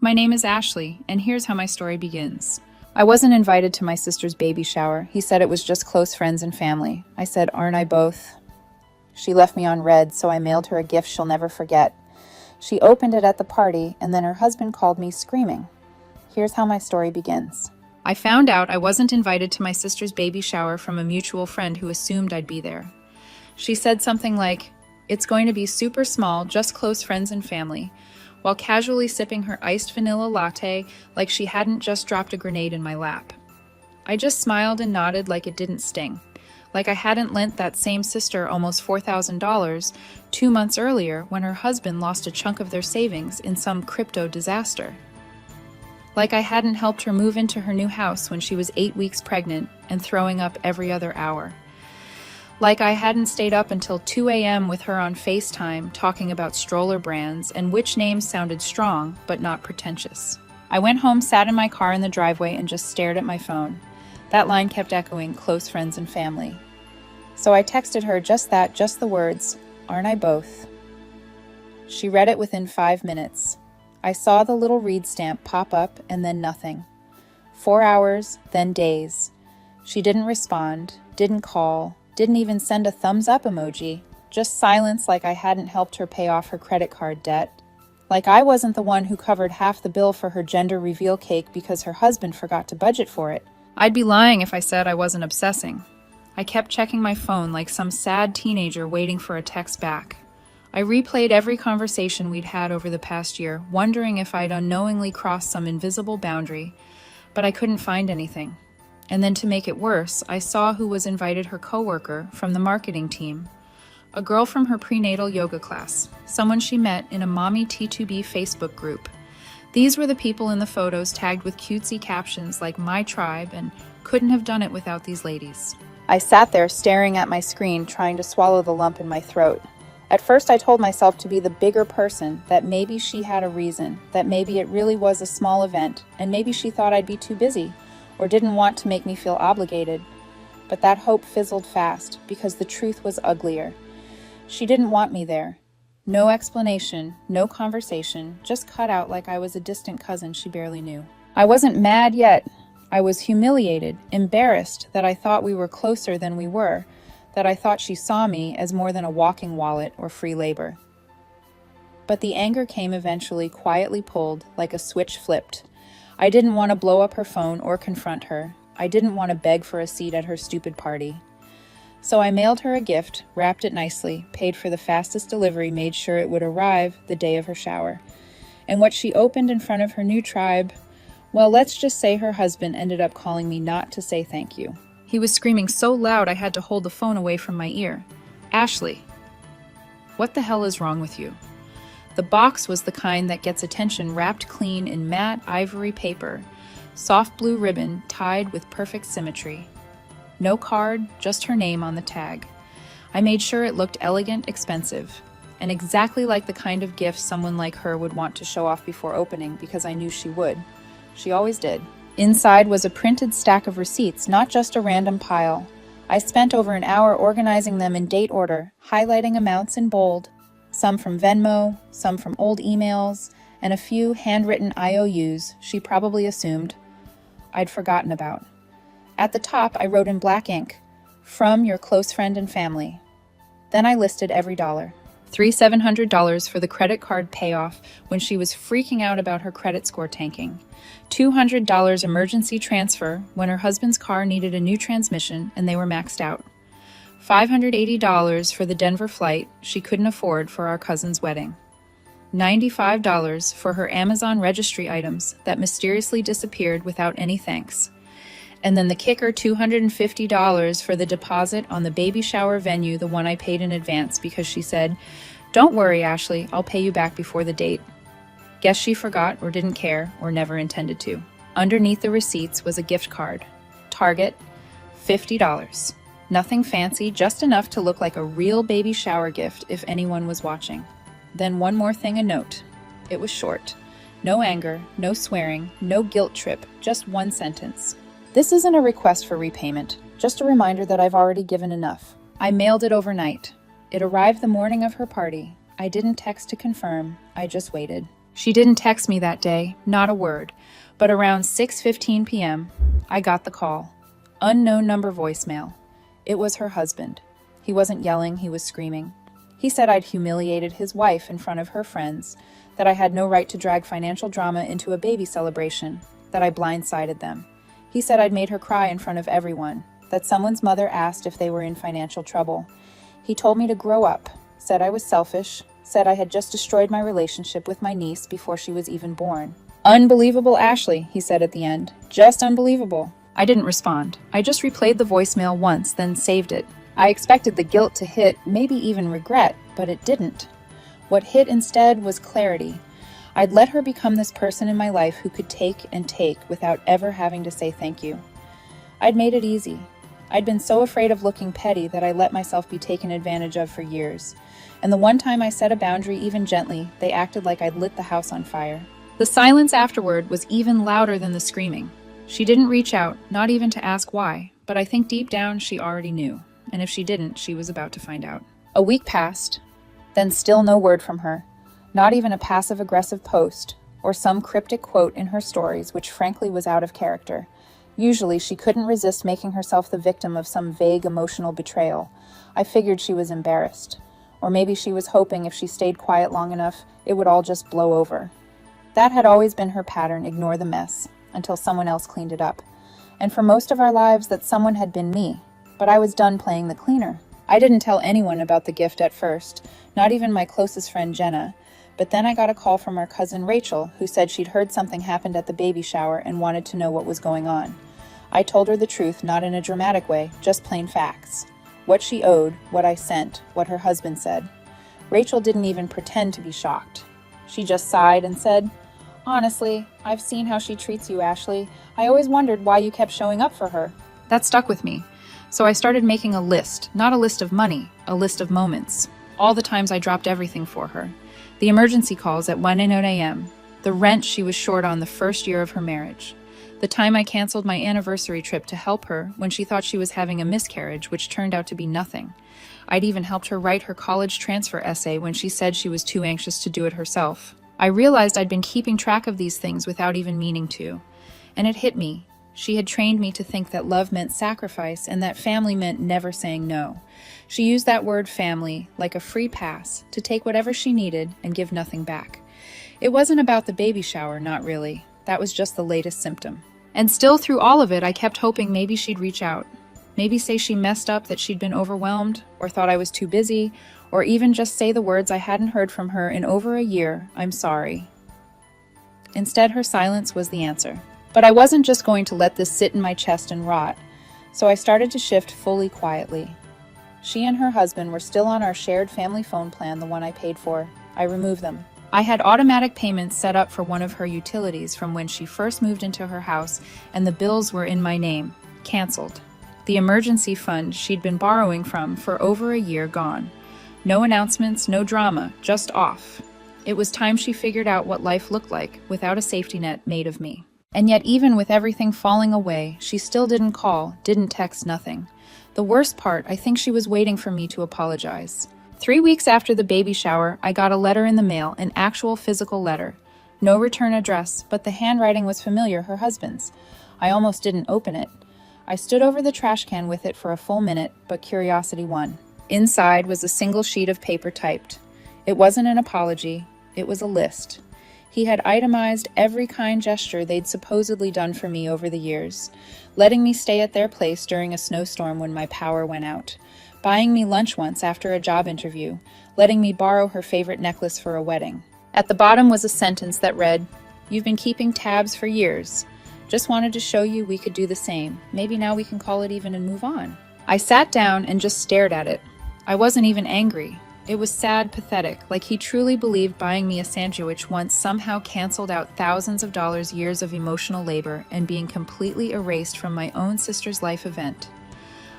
My name is Ashley, and here's how my story begins. I wasn't invited to my sister's baby shower. He said it was just close friends and family. I said, "Aren't I both?" She left me on red, so I mailed her a gift she'll never forget. She opened it at the party, and then her husband called me screaming. Here's how my story begins. I found out I wasn't invited to my sister's baby shower from a mutual friend who assumed I'd be there. She said something like, "It's going to be super small, just close friends and family," while casually sipping her iced vanilla latte like she hadn't just dropped a grenade in my lap. I just smiled and nodded like it didn't sting, like I hadn't lent that same sister almost $4,000 2 months earlier when her husband lost a chunk of their savings in some crypto disaster. Like I hadn't helped her move into her new house when she was 8 weeks pregnant and throwing up every other hour. Like I hadn't stayed up until 2 a.m. with her on FaceTime talking about stroller brands and which names sounded strong but not pretentious. I went home, sat in my car in the driveway, and just stared at my phone. That line kept echoing, close friends and family. So I texted her just that, just the words, "Aren't I both?" She read it within 5 minutes. I saw the little read stamp pop up and then nothing. 4 hours, then days. She didn't respond, didn't call, didn't even send a thumbs up emoji, just silence like I hadn't helped her pay off her credit card debt. Like I wasn't the one who covered half the bill for her gender reveal cake because her husband forgot to budget for it. I'd be lying if I said I wasn't obsessing. I kept checking my phone like some sad teenager waiting for a text back. I replayed every conversation we'd had over the past year, wondering if I'd unknowingly crossed some invisible boundary, but I couldn't find anything. And then to make it worse, I saw who was invited her coworker from the marketing team. A girl from her prenatal yoga class, someone she met in a Mommy T2B Facebook group. These were the people in the photos tagged with cutesy captions like "My Tribe" and "Couldn't have done it without these ladies." I sat there staring at my screen, trying to swallow the lump in my throat. At first I told myself to be the bigger person, that maybe she had a reason, that maybe it really was a small event, and maybe she thought I'd be too busy, or didn't want to make me feel obligated. But that hope fizzled fast, because the truth was uglier. She didn't want me there. No explanation, no conversation, just cut out like I was a distant cousin she barely knew. I wasn't mad yet. I was humiliated, embarrassed that I thought we were closer than we were, that I thought she saw me as more than a walking wallet or free labor. But the anger came eventually, quietly pulled, like a switch flipped. I didn't want to blow up her phone or confront her. I didn't want to beg for a seat at her stupid party. So I mailed her a gift, wrapped it nicely, paid for the fastest delivery, made sure it would arrive the day of her shower. And what she opened in front of her new tribe, well, let's just say her husband ended up calling me not to say thank you. He was screaming so loud I had to hold the phone away from my ear. "Ashley, what the hell is wrong with you?" The box was the kind that gets attention, wrapped clean in matte ivory paper, soft blue ribbon tied with perfect symmetry. No card, just her name on the tag. I made sure it looked elegant, expensive, and exactly like the kind of gift someone like her would want to show off before opening, because I knew she would. She always did. Inside was a printed stack of receipts, not just a random pile. I spent over an hour organizing them in date order, highlighting amounts in bold, some from Venmo, some from old emails, and a few handwritten IOUs she probably assumed I'd forgotten about. At the top, I wrote in black ink, "From your close friend and family." Then I listed every dollar. $700 for the credit card payoff when she was freaking out about her credit score tanking. $200 emergency transfer when her husband's car needed a new transmission and they were maxed out. $580 for the Denver flight she couldn't afford for our cousin's wedding. $95 for her Amazon registry items that mysteriously disappeared without any thanks. And then the kicker, $250 for the deposit on the baby shower venue, the one I paid in advance because she said, "Don't worry, Ashley, I'll pay you back before the date." Guess she forgot or didn't care or never intended to. Underneath the receipts was a gift card. Target, $50. Nothing fancy, just enough to look like a real baby shower gift if anyone was watching. Then one more thing, a note. It was short. No anger, no swearing, no guilt trip, just one sentence. "This isn't a request for repayment, just a reminder that I've already given enough." I mailed it overnight. It arrived the morning of her party. I didn't text to confirm, I just waited. She didn't text me that day, not a word, but around 6:15 p.m., I got the call. Unknown number voicemail. It was her husband. He wasn't yelling, he was screaming. He said I'd humiliated his wife in front of her friends, that I had no right to drag financial drama into a baby celebration, that I blindsided them. He said I'd made her cry in front of everyone, that someone's mother asked if they were in financial trouble. He told me to grow up, said I was selfish, said I had just destroyed my relationship with my niece before she was even born. Unbelievable, Ashley, he said at the end. Just unbelievable. I didn't respond. I just replayed the voicemail once, then saved it. I expected the guilt to hit, maybe even regret, but it didn't. What hit instead was clarity. I'd let her become this person in my life who could take and take without ever having to say thank you. I'd made it easy. I'd been so afraid of looking petty that I let myself be taken advantage of for years. And the one time I set a boundary even gently, they acted like I'd lit the house on fire. The silence afterward was even louder than the screaming. She didn't reach out, not even to ask why, but I think deep down she already knew. And if she didn't, she was about to find out. A week passed, then still no word from her. Not even a passive-aggressive post, or some cryptic quote in her stories, which frankly was out of character. Usually, she couldn't resist making herself the victim of some vague emotional betrayal. I figured she was embarrassed. Or maybe she was hoping if she stayed quiet long enough, it would all just blow over. That had always been her pattern, ignore the mess, until someone else cleaned it up. And for most of our lives, that someone had been me. But I was done playing the cleaner. I didn't tell anyone about the gift at first, not even my closest friend Jenna. But then I got a call from our cousin Rachel, who said she'd heard something happened at the baby shower and wanted to know what was going on. I told her the truth, not in a dramatic way, just plain facts. What she owed, what I sent, what her husband said. Rachel didn't even pretend to be shocked. She just sighed and said, "Honestly, I've seen how she treats you, Ashley. I always wondered why you kept showing up for her." That stuck with me. So I started making a list, not a list of money, a list of moments. All the times I dropped everything for her. The emergency calls at 1 a.m., the rent she was short on the first year of her marriage, the time I canceled my anniversary trip to help her when she thought she was having a miscarriage, which turned out to be nothing. I'd even helped her write her college transfer essay when she said she was too anxious to do it herself. I realized I'd been keeping track of these things without even meaning to. And it hit me. She had trained me to think that love meant sacrifice and that family meant never saying no. She used that word family like a free pass to take whatever she needed and give nothing back. It wasn't about the baby shower, not really. That was just the latest symptom. And still through all of it, I kept hoping maybe she'd reach out. Maybe say she messed up, that she'd been overwhelmed, or thought I was too busy, or even just say the words I hadn't heard from her in over a year, "I'm sorry." Instead, her silence was the answer. But I wasn't just going to let this sit in my chest and rot, so I started to shift fully quietly. She and her husband were still on our shared family phone plan, the one I paid for. I removed them. I had automatic payments set up for one of her utilities from when she first moved into her house, and the bills were in my name. Canceled. The emergency fund she'd been borrowing from for over a year gone. No announcements, no drama, just off. It was time she figured out what life looked like without a safety net made of me. And yet, even with everything falling away, she still didn't call, didn't text, nothing. The worst part, I think she was waiting for me to apologize. 3 weeks after the baby shower, I got a letter in the mail, an actual physical letter. No return address, but the handwriting was familiar, her husband's. I almost didn't open it. I stood over the trash can with it for a full minute, but curiosity won. Inside was a single sheet of paper typed. It wasn't an apology, it was a list. He had itemized every kind gesture they'd supposedly done for me over the years. Letting me stay at their place during a snowstorm when my power went out. Buying me lunch once after a job interview. Letting me borrow her favorite necklace for a wedding. At the bottom was a sentence that read, "You've been keeping tabs for years. Just wanted to show you we could do the same. Maybe now we can call it even and move on." I sat down and just stared at it. I wasn't even angry. It was sad, pathetic, like he truly believed buying me a sandwich once somehow canceled out thousands of dollars, years of emotional labor, and being completely erased from my own sister's life event.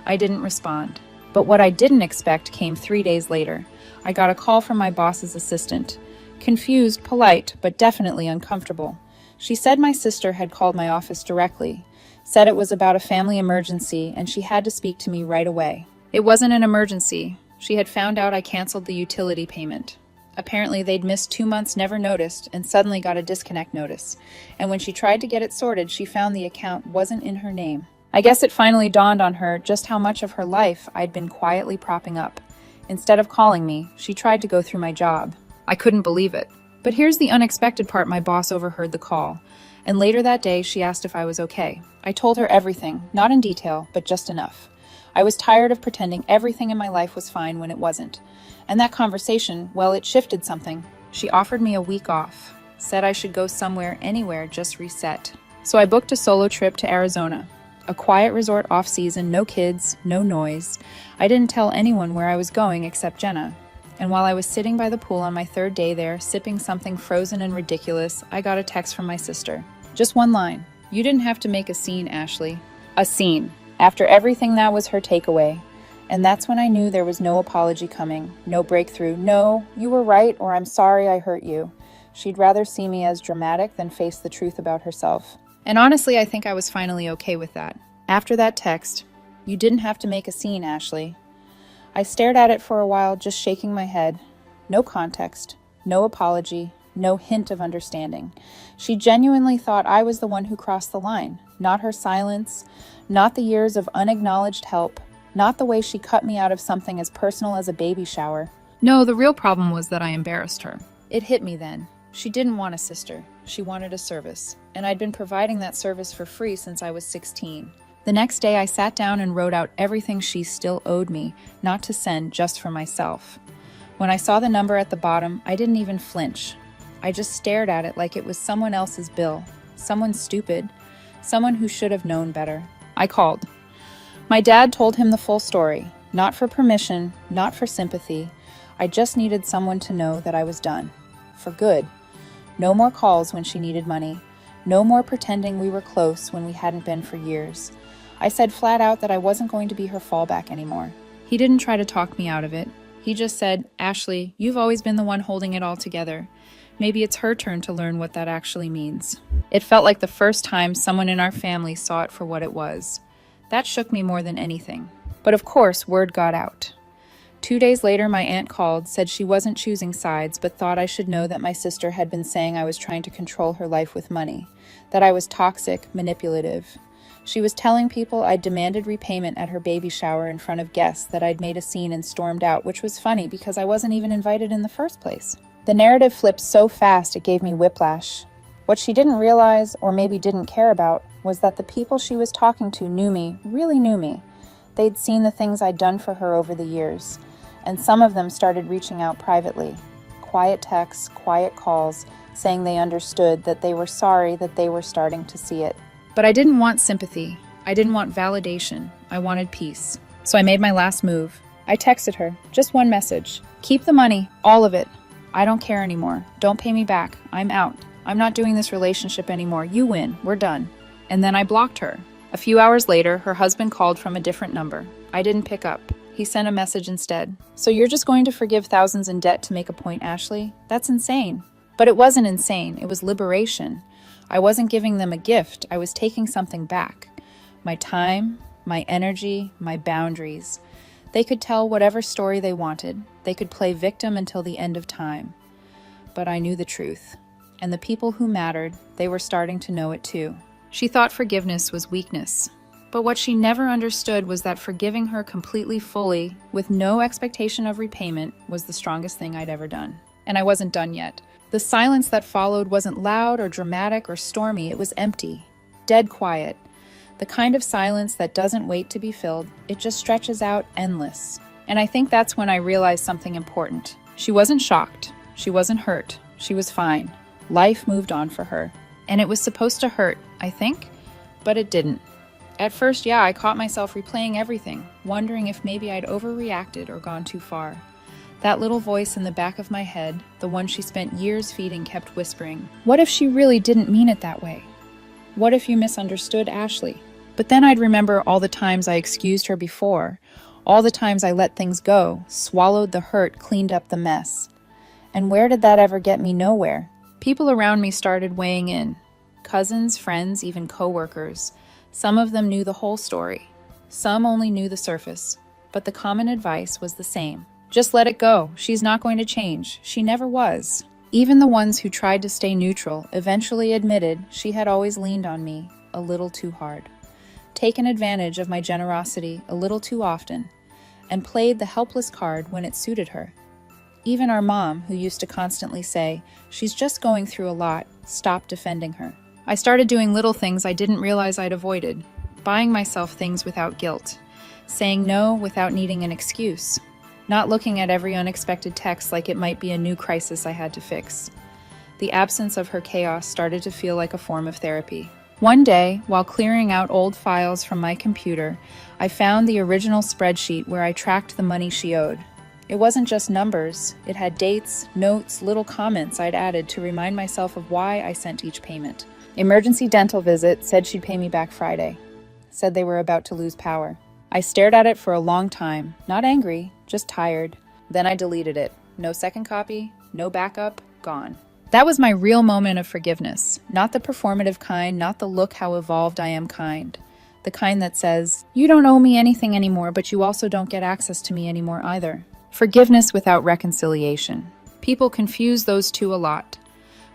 I didn't respond. But what I didn't expect came 3 days later. I got a call from my boss's assistant. Confused, polite, but definitely uncomfortable. She said my sister had called my office directly, said it was about a family emergency, and she had to speak to me right away. It wasn't an emergency. She had found out I canceled the utility payment. Apparently, they'd missed 2 months, never noticed, and suddenly got a disconnect notice. And when she tried to get it sorted, she found the account wasn't in her name. I guess it finally dawned on her just how much of her life I'd been quietly propping up. Instead of calling me, she tried to go through my job. I couldn't believe it. But here's the unexpected part: my boss overheard the call. And later that day, she asked if I was okay. I told her everything, not in detail, but just enough. I was tired of pretending everything in my life was fine when it wasn't. And that conversation, well, it shifted something. She offered me a week off, said I should go somewhere, anywhere, just reset. So I booked a solo trip to Arizona. A quiet resort off-season, no kids, no noise. I didn't tell anyone where I was going except Jenna. And while I was sitting by the pool on my third day there, sipping something frozen and ridiculous, I got a text from my sister. Just one line. "You didn't have to make a scene, Ashley." A scene. After everything, that was her takeaway. And that's when I knew there was no apology coming, no breakthrough, no, "You were right," or "I'm sorry I hurt you." She'd rather see me as dramatic than face the truth about herself. And honestly, I think I was finally okay with that. After that text, "You didn't have to make a scene, Ashley." I stared at it for a while, just shaking my head. No context, no apology, no hint of understanding. She genuinely thought I was the one who crossed the line, not her silence, not the years of unacknowledged help, not the way she cut me out of something as personal as a baby shower. No, the real problem was that I embarrassed her. It hit me then. She didn't want a sister. She wanted a service. And I'd been providing that service for free since I was 16. The next day, I sat down and wrote out everything she still owed me, not to send, just for myself. When I saw the number at the bottom, I didn't even flinch. I just stared at it like it was someone else's bill. Someone stupid. Someone who should have known better. I called. My dad told him the full story. Not for permission, not for sympathy. I just needed someone to know that I was done. For good. No more calls when she needed money. No more pretending we were close when we hadn't been for years. I said flat out that I wasn't going to be her fallback anymore. He didn't try to talk me out of it. He just said, "Ashley, you've always been the one holding it all together. Maybe it's her turn to learn what that actually means." It felt like the first time someone in our family saw it for what it was. That shook me more than anything. But of course, word got out. 2 days later, my aunt called, said she wasn't choosing sides, but thought I should know that my sister had been saying I was trying to control her life with money, that I was toxic, manipulative. She was telling people I'd demanded repayment at her baby shower in front of guests, that I'd made a scene and stormed out, which was funny because I wasn't even invited in the first place. The narrative flipped so fast it gave me whiplash. What she didn't realize, or maybe didn't care about, was that the people she was talking to knew me, really knew me. They'd seen the things I'd done for her over the years, and some of them started reaching out privately. Quiet texts, quiet calls, saying they understood, that they were sorry, that they were starting to see it. But I didn't want sympathy. I didn't want validation. I wanted peace. So I made my last move. I texted her, just one message. "Keep the money, all of it. I don't care anymore. Don't pay me back. I'm out. I'm not doing this relationship anymore. You win. We're done." And then I blocked her. A few hours later, her husband called from a different number. I didn't pick up. He sent a message instead. "So you're just going to forgive thousands in debt to make a point, Ashley? That's insane." But it wasn't insane. It was liberation. I wasn't giving them a gift. I was taking something back. My time, my energy, my boundaries. They could tell whatever story they wanted. They could play victim until the end of time. But I knew the truth. And the people who mattered, they were starting to know it too. She thought forgiveness was weakness. But what she never understood was that forgiving her completely, fully, with no expectation of repayment, was the strongest thing I'd ever done. And I wasn't done yet. The silence that followed wasn't loud or dramatic or stormy. It was empty, dead quiet. The kind of silence that doesn't wait to be filled. It just stretches out endless. And I think that's when I realized something important. She wasn't shocked. She wasn't hurt. She was fine. Life moved on for her. And it was supposed to hurt, I think, but it didn't. At first, I caught myself replaying everything, wondering if maybe I'd overreacted or gone too far. That little voice in the back of my head, the one she spent years feeding, kept whispering, "What if she really didn't mean it that way? What if you misunderstood Ashley?" But then I'd remember all the times I excused her before, all the times I let things go, swallowed the hurt, cleaned up the mess. And where did that ever get me? Nowhere. People around me started weighing in. Cousins, friends, even coworkers. Some of them knew the whole story. Some only knew the surface. But the common advice was the same. Just let it go. She's not going to change. She never was. Even the ones who tried to stay neutral eventually admitted she had always leaned on me a little too hard, taken advantage of my generosity a little too often, and played the helpless card when it suited her. Even our mom, who used to constantly say, "She's just going through a lot," stopped defending her. I started doing little things I didn't realize I'd avoided, buying myself things without guilt, saying no without needing an excuse, not looking at every unexpected text like it might be a new crisis I had to fix. The absence of her chaos started to feel like a form of therapy. One day, while clearing out old files from my computer, I found the original spreadsheet where I tracked the money she owed. It wasn't just numbers, it had dates, notes, little comments I'd added to remind myself of why I sent each payment. Emergency dental visit, said she'd pay me back Friday. Said they were about to lose power. I stared at it for a long time, not angry, just tired. Then I deleted it. No second copy, no backup, gone. That was my real moment of forgiveness. Not the performative kind, not the look how evolved I am kind. The kind that says, you don't owe me anything anymore, but you also don't get access to me anymore either. Forgiveness without reconciliation. People confuse those two a lot.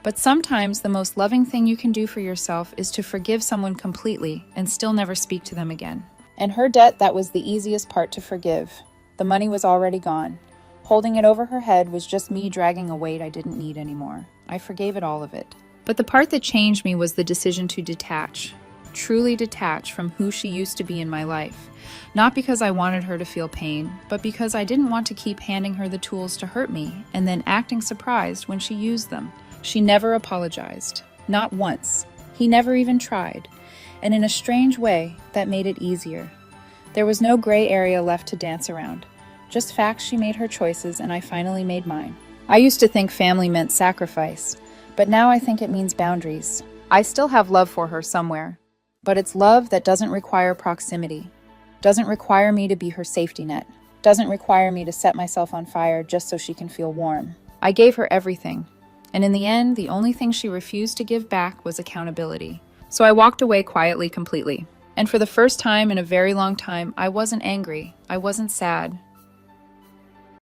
But sometimes the most loving thing you can do for yourself is to forgive someone completely and still never speak to them again. And her debt, that was the easiest part to forgive. The money was already gone. Holding it over her head was just me dragging a weight I didn't need anymore. I forgave it, all of it. But the part that changed me was the decision to detach. Truly detach from who she used to be in my life. Not because I wanted her to feel pain, but because I didn't want to keep handing her the tools to hurt me and then acting surprised when she used them. She never apologized. Not once. He never even tried. And in a strange way, that made it easier. There was no gray area left to dance around. Just facts. She made her choices, and I finally made mine. I used to think family meant sacrifice, but now I think it means boundaries. I still have love for her somewhere, but it's love that doesn't require proximity, doesn't require me to be her safety net, doesn't require me to set myself on fire just so she can feel warm. I gave her everything, and in the end, the only thing she refused to give back was accountability. So I walked away quietly, completely. And for the first time in a very long time, I wasn't angry. I wasn't sad.